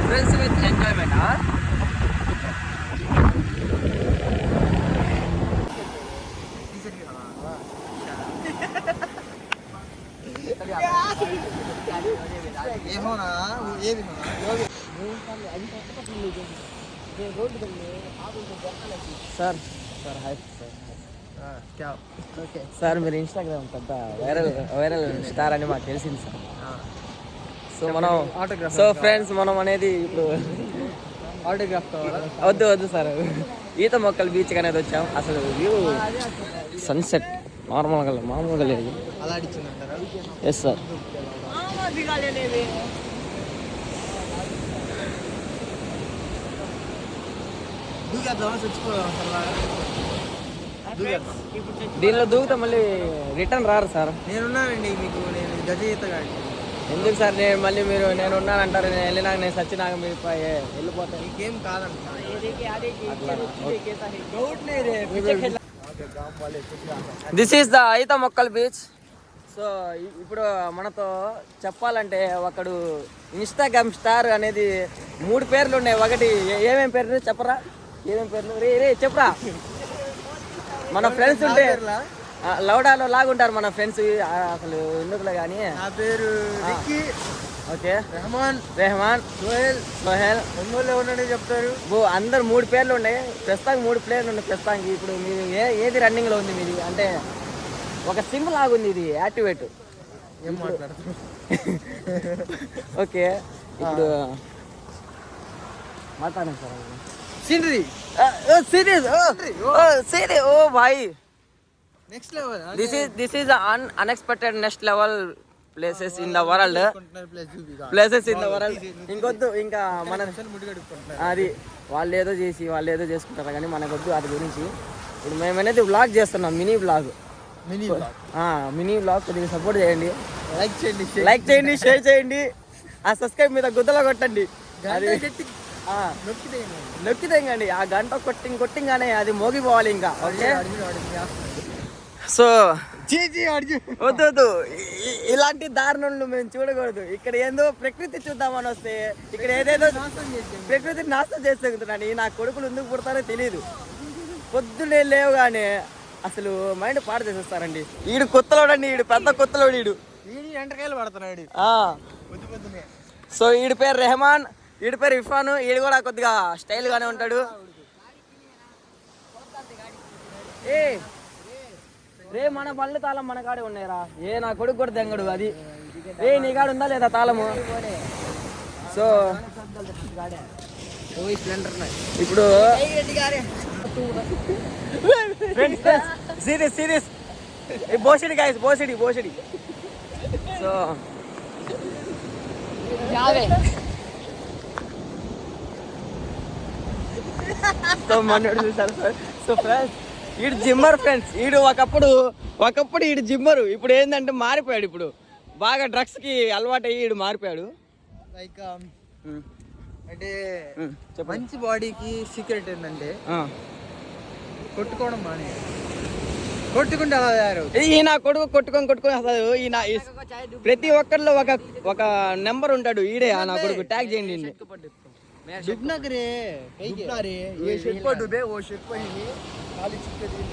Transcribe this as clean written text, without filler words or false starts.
Friends with enjoyment. Sir sir hi sir. Sir మీరు Instagram పెద్ద viral star అని మాకు తెలిసింది సార్. సో మనం సో ఫ్రెండ్స్ మనం అనేది ఇప్పుడు ఆటోగ్రాఫ్ వద్దు సార్, ఈత మొక్కలు బీచ్ అనేది వచ్చాం. అసలు వ్యూ సన్సెట్ మామూలుగా లేదు. Yes sir. దీనిలో దూకితే మళ్ళీ రిటర్న్ రారు సార్. నేనున్నానండి మీకు, నేను గజ ఈతగా. ఎందుకు సార్ నేను ఉన్నానంటారు. నేను వెళ్ళినాక నేను సచ్చినాక మీరు వెళ్ళిపోతాను. ఇంకేం కాదంట. దిస్ ఈస్ ద ఈత మొక్కల్ బీచ్. సో ఇప్పుడు మనతో చెప్పాలంటే ఒకడు ఇన్స్టాగ్రామ్ స్టార్ అనేది 3 పేర్లు ఉన్నాయి. ఒకటి ఏమేమి పేర్లు చెప్పరా? ఏమేమి పేర్లు రే చెప్పరా? మన ఫ్రెండ్స్ ఉంటే లౌడాలో లాగుంటారు మన ఫ్రెండ్స్. అసలు ఎందుకులే కానీ. నా పేరు ఓకే. రెహమాన్, సోహెల్ ఒంగోలు ఉన్నాడని చెప్తారు. అందరు 3 పేర్లు ఉన్నాయి. ప్రస్తుతానికి 3 ప్లేయర్లు ఉన్నాయి ప్రస్తుతానికి. ఇప్పుడు మీరు ఏది రన్నింగ్లో ఉంది మీది? అంటే ఒక సిమ్ లాగుంది ఇది, యాక్టివేట్. ఏం మాట్లాడుతున్నారు? ఓకే ఇప్పుడు మాట్లాడండి సార్. సీనరీ సీరియస్ ఓ భాయ్. Next level. This is unexpected next level places in the world. ఇంకొద్దు ఇంకా మన అది వాళ్ళు ఏదో చేసుకుంటారు కానీ మనకొద్దు అది గురించి. ఇప్పుడు మేమనేది వ్లాగ్ చేస్తున్నాం, మినీ వ్లాగ్. కొద్దిగా సపోర్ట్ చేయండి. లైక్ చేయండి, షేర్ చేయండి. ఆ సబ్స్క్రైబ్ మీద గుద్దలో కొట్టండి. అది నొక్కితేంగండి. ఆ గంట కొట్టింగానే అది మోగిపోవాలి ఇంకా. ఓకే. సో వద్దు ఇలాంటి దారుణాలను మేము చూడకూడదు. ఇక్కడ ఏందో ప్రకృతి చూద్దామని వస్తే ఇక్కడ ఏదేదో ప్రకృతిని నాశనం చేస్తున్నాను. నా కొడుకులు ఎందుకు పుడతారో తెలియదు. పొద్దునే లేవుగానే అసలు మైండ్ పాడు చేసేస్తారండి. ఈడు కొత్తలోడండి, ఈడు పెద్ద కొత్తలోడు. ఈడు ఎంటకాయలు పడుతున్నాడు. సో ఈడి పేరు రెహమాన్, ఈడి పేరు ఇర్ఫాన్. ఈడు కూడా కొద్దిగా స్టైల్ గానే ఉంటాడు. రే మన బళ్ళు తాళం మన కాడే ఉన్నాయిరా. నా కొడుకు కూడా తెంగడు. అది నీ కాడ ఉందా లేదా తాళము? సో ఇప్పుడు సీరియస్ బోసిడి గాయస్, బోసిడి. సో మనోడు చూసారు సార్. సో ఫ్రెండ్స్ ఈడు జిమ్మర్ ఫ్రెండ్స్. ఈడు ఒకప్పుడు ఈడు జిమ్మరు. ఇప్పుడు ఏంటంటే మారిపోయాడు. ఇప్పుడు బాగా డ్రగ్స్ కి అలవాటు అయ్యి ఈడు మారిపోయాడు. లైక్ అంటే మంచి బాడీకి సీక్రెట్ ఏంటంటే కొట్టుకోవడం మానే. కొట్టుకుంటే అలా తయారవుతుంది. ఈయన కొడుకు కొట్టుకొని అసలు ఈయన ప్రతి ఒక్కరిలో ఒక నెంబర్ ఉంటాడు. ఈడే నా కొడుకు. ట్యాగ్ చేయండి. डूबना करे डूबना रे ये शेट पर डूबे वो शेट पर ही खाली चिपके दिन